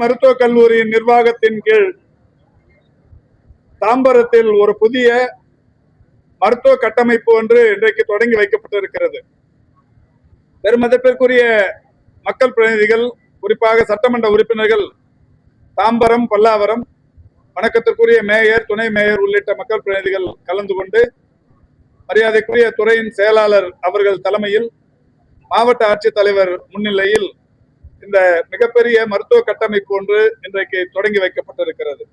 மருத்துவக் கல்லூரியின் நிர்வாகத்தின் கீழ் தாம்பரத்தில் ஒரு புதிய மருத்துவ கட்டமைப்பு ஒன்று இன்றைக்கு தொடங்கி வைக்கப்பட்டிருக்கிறது. பெருமதிப்பிற்குரிய மக்கள் பிரதிநிதிகள், குறிப்பாக சட்டமன்ற உறுப்பினர்கள், தாம்பரம், பல்லாவரம், வணக்கத்திற்குரிய மேயர், துணை மேயர் உள்ளிட்ட மக்கள் பிரதிநிதிகள் கலந்து கொண்டு மரியாதைக்குரிய துறையின் செயலாளர் அவர்கள் தலைமையில், மாவட்ட ஆட்சித்தலைவர் முன்னிலையில் இந்த மிகப்பெரிய மருத்துவ கட்டமைப்பு ஒன்று இன்றைக்கு தொடங்கி வைக்கப்பட்டிருக்கிறது.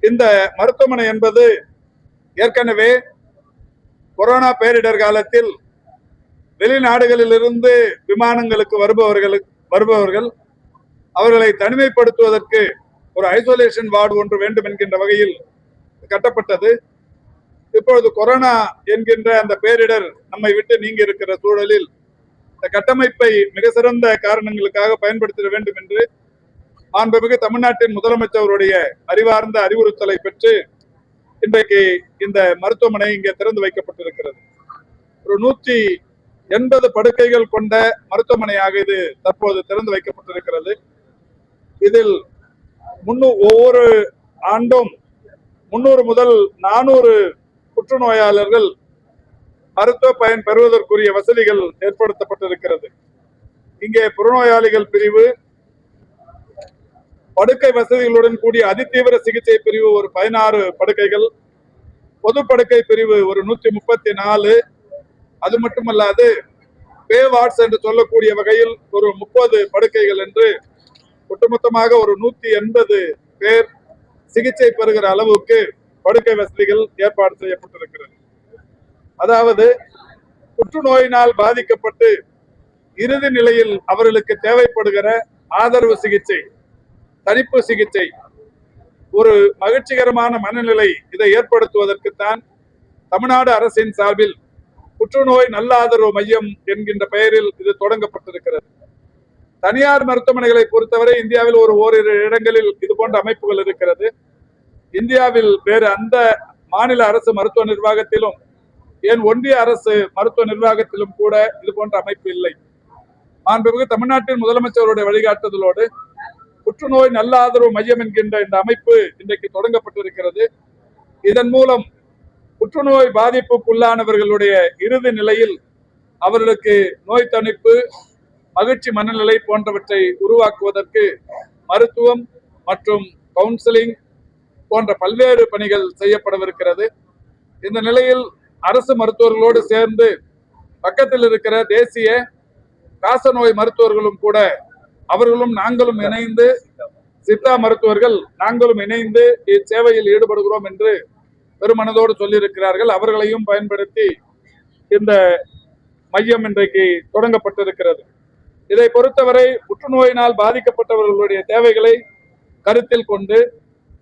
இந்த மருத்துவமனை என்பது ஏற்கனவே கொரோனா பேரிடர் காலத்தில் வெளிநாடுகளிலிருந்து விமானங்களுக்கு வருபவர்கள் அவர்களை தனிமைப்படுத்துவதற்கு ஒரு ஐசோலேஷன் வார்டு ஒன்று வேண்டும் என்கின்ற வகையில் கட்டப்பட்டது. இப்பொழுது கொரோனா என்கின்ற அந்த பேரிடர் நம்மை விட்டு நீங்கி இருக்கிற சூழலில் இந்த கட்டமைப்பை மிக சிறந்த காரணங்களுக்காக பயன்படுத்த வேண்டும் என்று மாண்புமிகு தமிழ்நாட்டின் முதலமைச்சருடைய அறிவார்ந்த அறிவுறுத்தலை பெற்று இன்றைக்கு இந்த மருத்துவமனை இங்கே திறந்து வைக்கப்பட்டிருக்கிறது. ஒரு 180 படுக்கைகள் கொண்ட மருத்துவமனையாக இது தற்போது திறந்து வைக்கப்பட்டிருக்கிறது. இதில் ஒவ்வொரு ஆண்டும் 300 முதல் 400 புற்றுநோயாளர்கள் மருத்துவ பயன் பெறுவதற்குரிய வசதிகள் ஏற்படுத்தப்பட்டிருக்கிறது. இங்கே புறநோயாளிகள் பிரிவு, படுக்கை வசதிகளுடன் கூடிய அதிதீவிர சிகிச்சை பிரிவு ஒரு 16 படுக்கைகள், பொது படுக்கை பிரிவு ஒரு 134, அது மட்டுமல்லாது பே வார்ட்ஸ் என்று சொல்லக்கூடிய வகையில் ஒரு 30 படுக்கைகள் என்று ஒட்டுமொத்தமாக ஒரு 180 பேர் சிகிச்சை பெறுகிற அளவுக்கு படுக்கை வசதிகள் ஏற்பாடு செய்யப்பட்டிருக்கிறது. அதாவது புற்றுநோயினால் பாதிக்கப்பட்டு இறுதி நிலையில் அவர்களுக்கு தேவைப்படுகிற ஆதரவு சிகிச்சை, தனிப்பு சிகிச்சை, ஒரு மகிழ்ச்சிகரமான மனநிலை, இதை ஏற்படுத்துவதற்குத்தான் தமிழ்நாடு அரசின் சார்பில் புற்றுநோய் நல்ல ஆதரவு மையம் என்கின்ற பெயரில் இது தொடங்கப்பட்டிருக்கிறது. தனியார் மருத்துவமனைகளை பொறுத்தவரை இந்தியாவில் ஓரிரு இடங்களில் இது போன்ற அமைப்புகள் இருக்கிறது. இந்தியாவில் வேறு அந்த மாநில அரசு மருத்துவ நிர்வாகத்திலும், ஏன் ஒன்றிய அரசு மருத்துவ நிர்வாகத்திலும் கூட இது போன்ற அமைப்பு இல்லை. மாண்புமிகு தமிழ்நாட்டின் முதலமைச்சருடைய வழிகாட்டுதலோடு புற்றுநோய் நல்ல ஆதரவு மையம் என்கின்ற இந்த அமைப்பு இன்றைக்கு தொடங்கப்பட்டிருக்கிறது. இதன் மூலம் புற்றுநோய் பாதிப்புக்குள்ளானவர்களுடைய இறுதி நிலையில் அவர்களுக்கு நோய் தணிப்பு, மகிழ்ச்சி மனநிலை போன்றவற்றை உருவாக்குவதற்கு மருத்துவம் மற்றும் கவுன்சிலிங் போன்ற பல்வேறு பணிகள் செய்யப்படவிருக்கிறது. இந்த நிலையில் அரசு மருத்துவர்களோடு சேர்ந்து பக்கத்தில் இருக்கிற தேசிய காசநோய் மருத்துவர்களும் கூட அவர்களும் நாங்களும் இணைந்து, சித்தா மருத்துவர்கள் நாங்களும் இணைந்து இச்சேவையில் ஈடுபடுகிறோம் என்று பெருமனதோடு சொல்லியிருக்கிறார்கள். அவர்களையும் பயன்படுத்தி இந்த மையம் இன்றைக்கு தொடங்கப்பட்டிருக்கிறது. இதை பொறுத்தவரை புற்றுநோயினால் பாதிக்கப்பட்டவர்களுடைய தேவைகளை கருத்தில் கொண்டு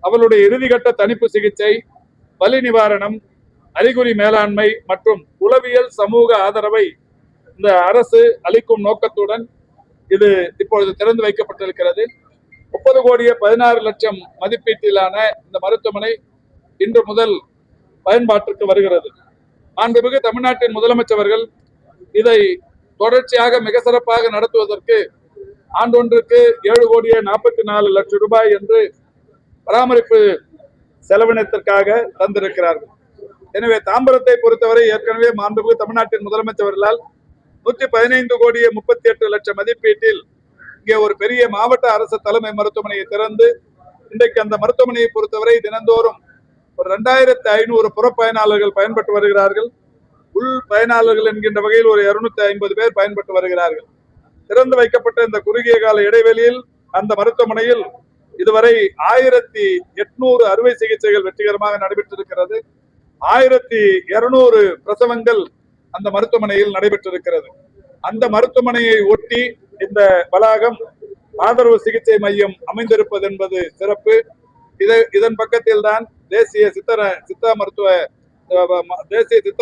அவர்களுடைய இறுதிக்கட்ட தணிப்பு சிகிச்சை, வலி நிவாரணம், அறிகுறி மேலாண்மை மற்றும் உளவியல் சமூக ஆதரவை இந்த அரசு அளிக்கும் நோக்கத்துடன் இது இப்பொழுது திறந்து வைக்கப்பட்டிருக்கிறது. 30,16,00,000 மதிப்பீட்டிலான இந்த மருத்துவமனை இன்று முதல் பயன்பாட்டிற்கு வருகிறது. மாண்புமிகு தமிழ்நாட்டின் முதலமைச்சர்கள் இதை தொடர்ச்சியாக மிக சிறப்பாக நடத்துவதற்கு ஆண்டொன்றுக்கு 7,44,00,000 ரூபாய் என்று பராமரிப்பு செலவினத்திற்காக தந்திருக்கிறார்கள். எனவே தாம்பரத்தை பொறுத்தவரை ஏற்கனவே மாண்புமிகு தமிழ்நாட்டின் முதலமைச்சர்களால் 115,38,00,000 மதிப்பீட்டில் இங்கே ஒரு பெரிய மாவட்ட அரசு தலைமை மருத்துவமனையை திறந்து இன்றைக்கு அந்த மருத்துவமனையை பொறுத்தவரை தினந்தோறும் ஒரு 2,500 புறப்பயனாளர்கள் பயன்பட்டு வருகிறார்கள். உள் பயனாளர்கள் என்கின்ற வகையில் ஒரு 250 பேர் பயன்பட்டு வருகிறார்கள். திறந்து வைக்கப்பட்ட இந்த குறுகிய கால இடைவெளியில் அந்த மருத்துவமனையில் இதுவரை 1,800 அறுவை சிகிச்சைகள் வெற்றிகரமாக நடைபெற்றிருக்கிறது. 1,200 பிரசவங்கள் அந்த மருத்துவமனையில் நடைபெற்றிருக்கிறது. அந்த மருத்துவமனையை ஒட்டி இந்த வளாகம் ஆதரவு சிகிச்சை மையம் அமைந்திருப்பது என்பது சிறப்பு. இதன் பக்கத்தில் தான் தேசிய சித்த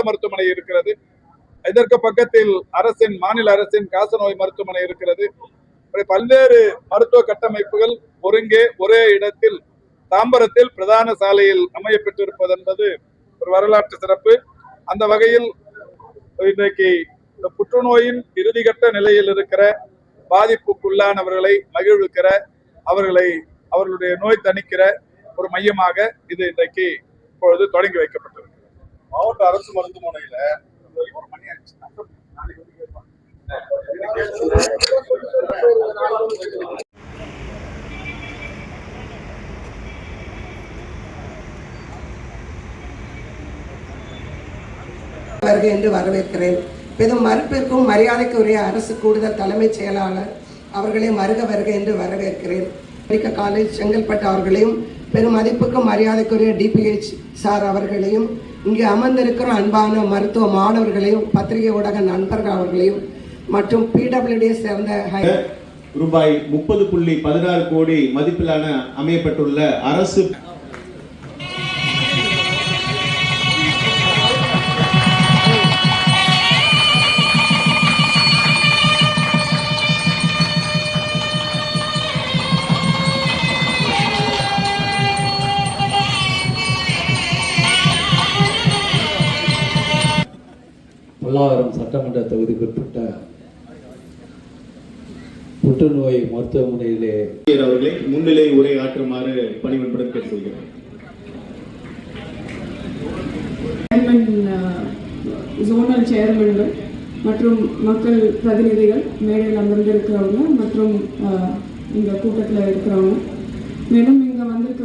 மருத்துவமனை இருக்கிறது. இதற்கு பக்கத்தில் மாநில அரசின் காசநோய் மருத்துவமனை இருக்கிறது. பல்வேறு மருத்துவ கட்டமைப்புகள் ஒருங்கே ஒரே இடத்தில் தாம்பரத்தில் பிரதான சாலையில் அமைய பெற்றிருப்பது என்பது ஒரு வரலாற்று சிறப்பு. அந்த வகையில் இன்றைக்கு இந்த புற்றுநோயின் இறுதிக்கட்ட நிலையில் இருக்கிற பாதிப்புக்குள்ளானவர்களை மகிழ்விக்கிற அவர்களுடைய நோய் தணிக்கிற ஒரு மையமாக இது இன்றைக்கு இப்பொழுது தொடங்கி வைக்கப்பட்டது. மாவட்ட அரசு மருத்துவமனையில வருக என்று வரவேற்கிறேன். பெரும் மறுப்பிற்கும் மரியாதைக்குரிய அரசு கூடுதல் தலைமைச் செயலாளர் அவர்களையும் வருக என்று வரவேற்கிறேன். மெடிக்கல் காலேஜ் செங்கல்பட்டு அவர்களையும் பெரும் மதிப்புக்கும் மரியாதைக்குரிய டிபிஹெச் சார் அவர்களையும் இங்கே அமர்ந்திருக்கிற அன்பான மருத்துவ மாணவர்களையும் பத்திரிகை ஊடக நண்பர்கள் அவர்களையும் மற்றும் பிடபிள்யூடியை சேர்ந்த ரூபாய் 30.16 கோடி மதிப்பிலான அமையப்பட்டுள்ள அரசு பல்லாவரம் சட்டமன்ற தொகுதிக்குட்பட்ட புற்றுநோய் மருத்துவமனையிலே அவர்களை முன்னிலை உரை ஆற்றுமாறு பணிவன்புடன் கேட்டுக்கொள்கிறேன். ஜோனல் சேர்மன்கள் மற்றும் மக்கள் பிரதிநிதிகள் மேடையில் அமர்ந்திருக்கிறவங்க மற்றும் இந்த கூட்டத்தில் இருக்கிறவங்க மேலும் இங்கே வந்திருக்க